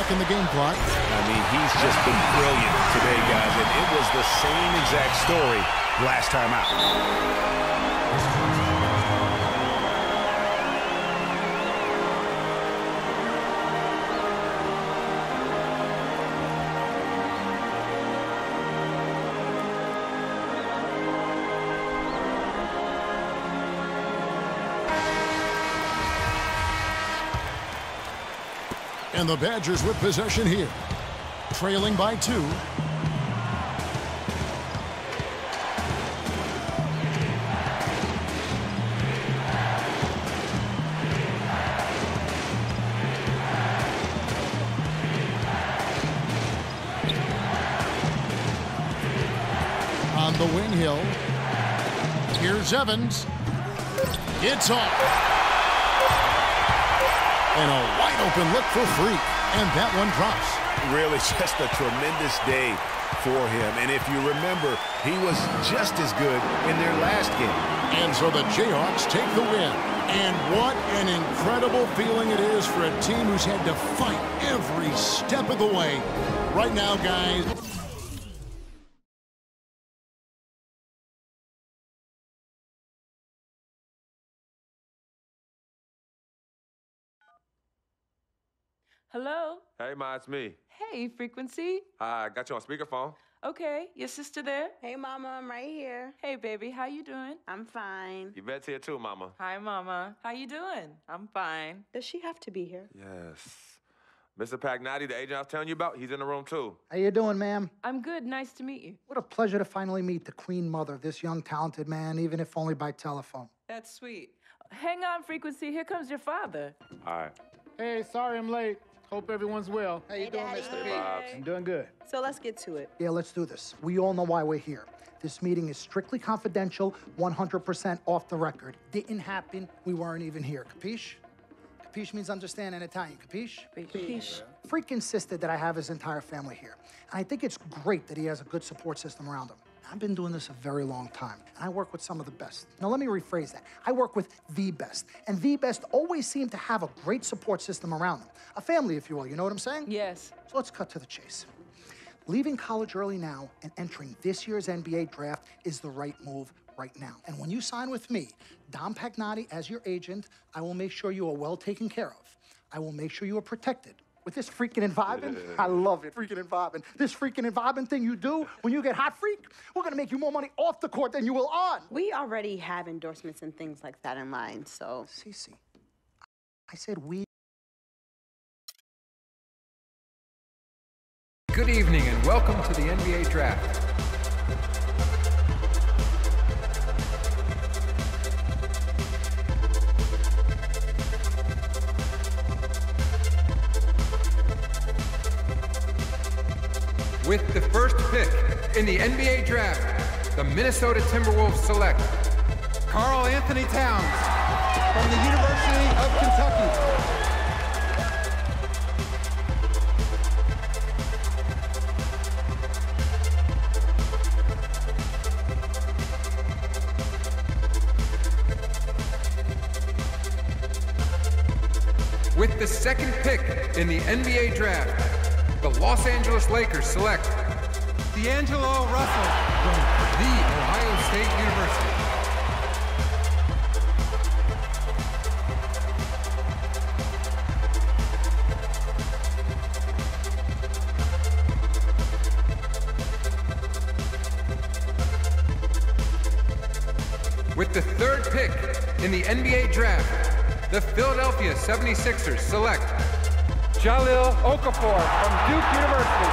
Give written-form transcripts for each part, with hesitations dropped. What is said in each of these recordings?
clock in the game clock. I mean, he's just been brilliant today, guys, and it was the same exact story last time out. And the Badgers with possession here, trailing by 2. On the wing hill, here's Evans. It's off. And a wide-open look for Freak, and that one drops. Really just a tremendous day for him. And if you remember, he was just as good in their last game. And so the Jayhawks take the win. And what an incredible feeling it is for a team who's had to fight every step of the way. Right now, guys. Hello? Hey, Ma, it's me. Hey, Frequency. I got you on speakerphone. Okay, your sister there? Hey, Mama, I'm right here. Hey, baby, how you doing? I'm fine. Yvette's here too, Mama. Hi, Mama. How you doing? I'm fine. Does she have to be here? Yes. Mr. Pagnotti, the agent I was telling you about, he's in the room too. How you doing, ma'am? I'm good. Nice to meet you. What a pleasure to finally meet the queen mother of this young, talented man, even if only by telephone. That's sweet. Hang on, Frequency. Here comes your father. All right. Hey, sorry I'm late. Hope everyone's well. How you doing, Mr. P? I'm doing good. So let's get to it. Yeah, let's do this. We all know why we're here. This meeting is strictly confidential, 100% off the record. Didn't happen. We weren't even here. Capiche? Capiche means understand in Italian. Capiche? Capiche. Freak insisted that I have his entire family here. And I think it's great that he has a good support system around him. I've been doing this a very long time, and I work with some of the best. Now, let me rephrase that. I work with the best, and the best always seem to have a great support system around them. A family, if you will, you know what I'm saying? Yes. So let's cut to the chase. Leaving college early now and entering this year's NBA draft is the right move right now. And when you sign with me, Dom Pagnotti, as your agent, I will make sure you are well taken care of. I will make sure you are protected. With this freaking environment, I love it, freaking environment. This freaking environment thing you do when you get hot, freak, we're gonna make you more money off the court than you will on. We already have endorsements and things like that in line, so. Cece, I said we. Good evening and welcome to the NBA Draft. With the first pick in the NBA Draft, the Minnesota Timberwolves select Karl Anthony Towns from the University of Kentucky. With the second pick in the NBA Draft, the Los Angeles Lakers select D'Angelo Russell from The Ohio State University. With the third pick in the NBA Draft, the Philadelphia 76ers select Jahlil Okafor from Duke University.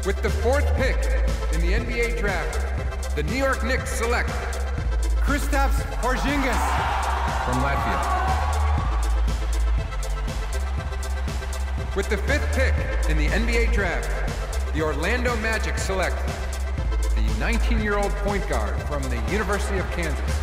With the fourth pick in the NBA Draft, the New York Knicks select Kristaps Porzingis from Latvia. With the fifth pick in the NBA Draft, the Orlando Magic select the 19-year-old point guard from the University of Kansas.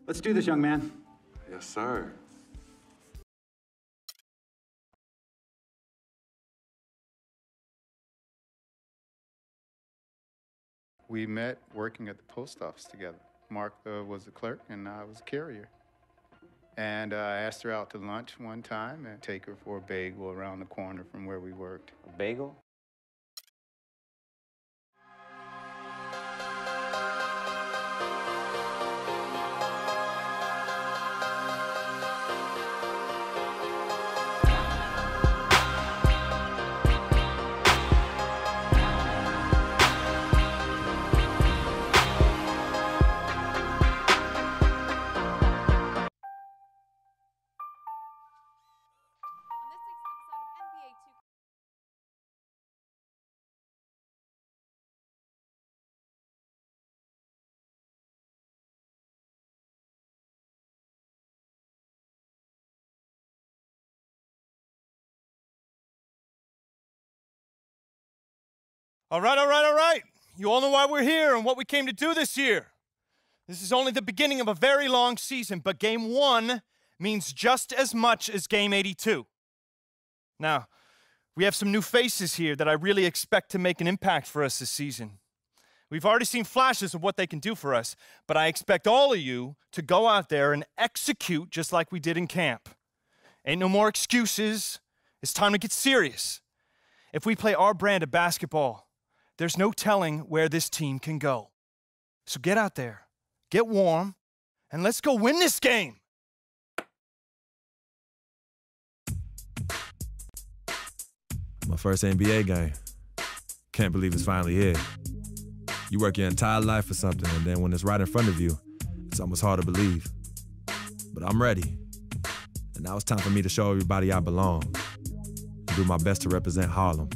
Let's do this, young man. Yes, sir. We met working at the post office together. Mark was the clerk and I was a carrier. And I asked her out to lunch one time and take her for a bagel around the corner from where we worked. A bagel? All right. You all know why we're here and what we came to do this year. This is only the beginning of a very long season, but Game 1 means just as much as Game 82. Now, we have some new faces here that I really expect to make an impact for us this season. We've already seen flashes of what they can do for us, but I expect all of you to go out there and execute just like we did in camp. Ain't no more excuses. It's time to get serious. If we play our brand of basketball, there's no telling where this team can go. So get out there, get warm, and let's go win this game. My first NBA game. Can't believe it's finally here. You work your entire life for something, and then when it's right in front of you, it's almost hard to believe. But I'm ready. And now it's time for me to show everybody I belong. And do my best to represent Harlem.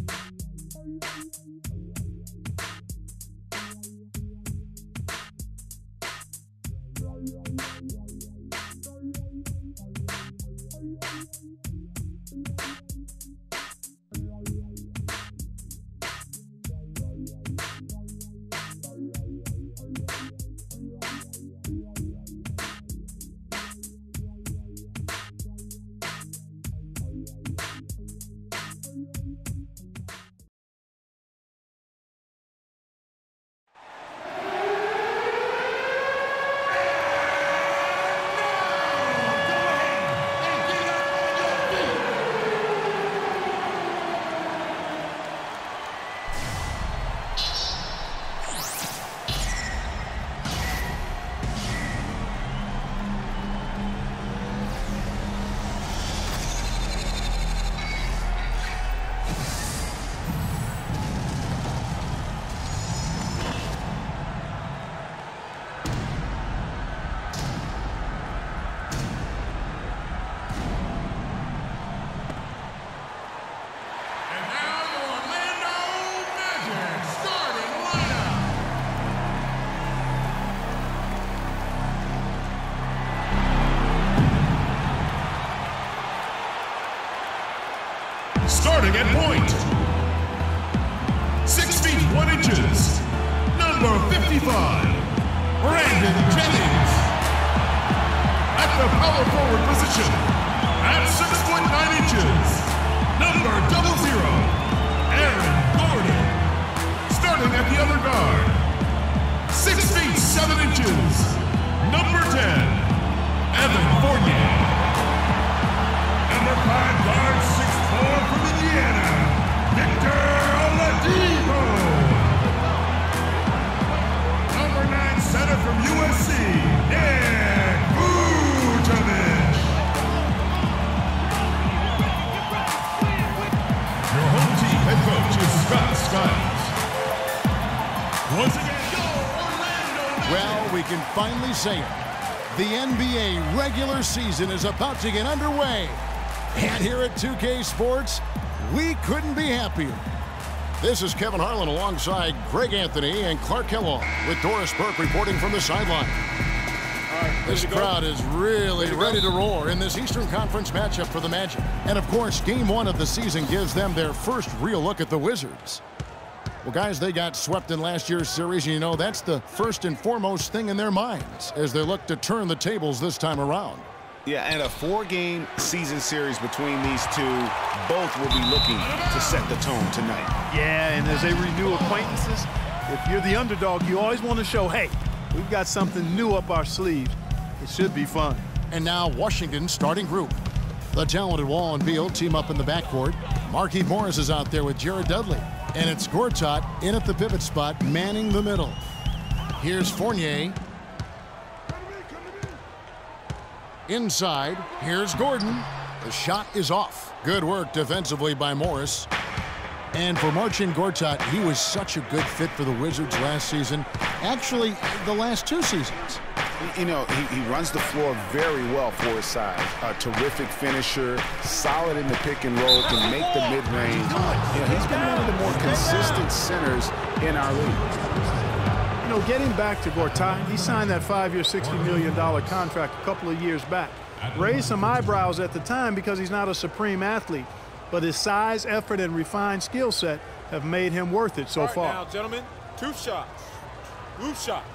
Starting at point, 6 feet 1 inches, number 55, Brandon Jennings. At the power forward position, at 6 foot 9 inches, number 00, Aaron Gordon. Starting at the other guard, 6 feet 7 inches, number 10, Evan Fournier. Number 5 guard, 6'4" from Indiana, Victor Oladipo. Number 9 center from USC, Nick Vucevic. Your home team head coach is Scott Skiles. Once again, Orlando. Well, we can finally say it. The NBA regular season is about to get underway. And here at 2K Sports, we couldn't be happier. This is Kevin Harlan alongside Greg Anthony and Clark Kellogg with Doris Burke reporting from the sideline. This crowd is really ready to roar in this Eastern Conference matchup for the Magic. And of course, Game 1 of the season gives them their first real look at the Wizards. Well, guys, they got swept in last year's series, and you know that's the first and foremost thing in their minds as they look to turn the tables this time around. Yeah, and a 4-game season series between these two, both will be looking to set the tone tonight. Yeah, and as they renew acquaintances, if you're the underdog, you always want to show, hey, we've got something new up our sleeves. It should be fun. And now Washington's starting group. The talented Wall and Beal team up in the backcourt. Markieff Morris is out there with Jared Dudley. And it's Gortat in at the pivot spot, manning the middle. Here's Fournier. Inside, here's Gordon. The shot is off. Good work defensively by Morris. And for Marcin Gortat, he was such a good fit for the Wizards last season. Actually, the last 2 seasons. You know, he runs the floor very well for his size. A terrific finisher, solid in the pick and roll, can make the mid-range. You know, he's been one of the more consistent centers in our league. You know, getting back to Gortat, he signed that 5-year, $60 million contract a couple of years back. Raised some eyebrows at the time because he's not a supreme athlete, but his size, effort, and refined skill set have made him worth it so far. Now, gentlemen, 2 shots. 2 shots.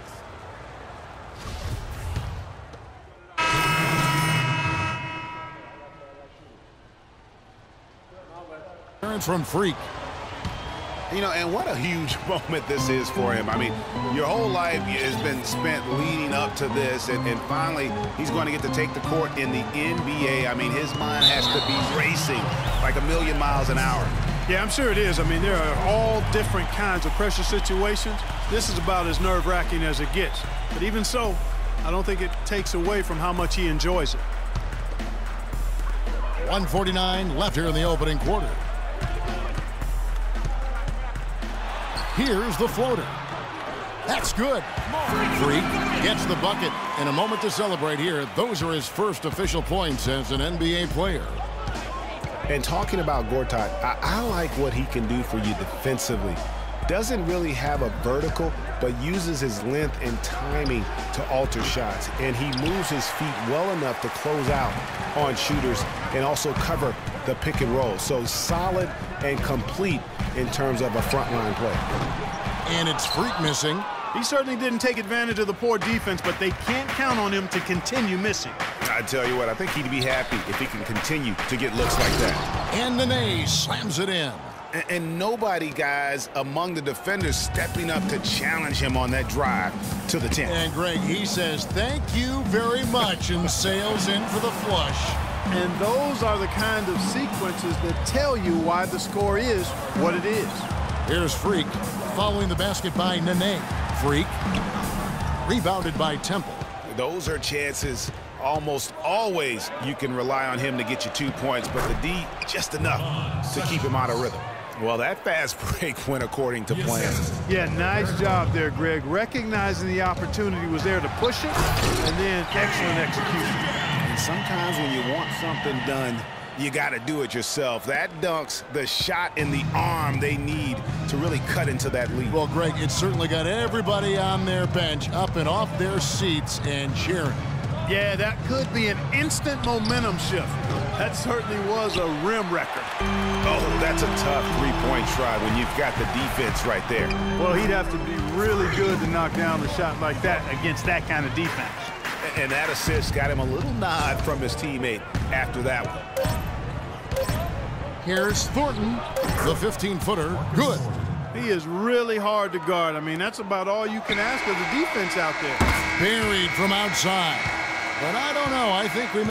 From Freak. You know, and what a huge moment this is for him. I mean, your whole life has been spent leading up to this, and finally he's going to get to take the court in the NBA. I mean, his mind has to be racing like 1,000,000 miles an hour. Yeah, I'm sure it is. I mean, there are all different kinds of pressure situations. This is about as nerve-wracking as it gets. But even so, I don't think it takes away from how much he enjoys it. 1:49 left here in the opening quarter. Here's the floater. That's good. Freak gets the bucket. And a moment to celebrate here. Those are his first official points as an NBA player. And talking about Gortat, I like what he can do for you defensively. Doesn't really have a vertical, but uses his length and timing to alter shots. And he moves his feet well enough to close out on shooters and also cover the pick and roll. So solid and complete in terms of a frontline play. And it's Freak missing. He certainly didn't take advantage of the poor defense, but they can't count on him to continue missing. I tell you what, I think he'd be happy if he can continue to get looks like that. And Nene slams it in. And nobody, guys, among the defenders stepping up to challenge him on that drive to the 10. And Greg, he says, thank you very much, and sails in for the flush. And those are the kind of sequences that tell you why the score is what it is. Here's Freak following the basket by Nene. Freak rebounded by Temple. Those are chances almost always you can rely on him to get you 2 points, but the D just enough to keep him out of rhythm. Well, that fast break went according to plan. Yeah, nice job there, Greg. Recognizing the opportunity was there to push it, and then excellent execution. And sometimes when you want something done, you got to do it yourself. That dunks the shot in the arm they need to really cut into that lead. Well, Greg, it certainly got everybody on their bench up and off their seats and cheering. Yeah, that could be an instant momentum shift. That certainly was a rim record. Oh, that's a tough three-point try when you've got the defense right there. Well, he'd have to be really good to knock down a shot like that against that kind of defense. And that assist got him a little nod from his teammate after that one. Here's Thornton, the 15-footer, good. He is really hard to guard. I mean, that's about all you can ask of the defense out there. Buried from outside. But I don't know. I think we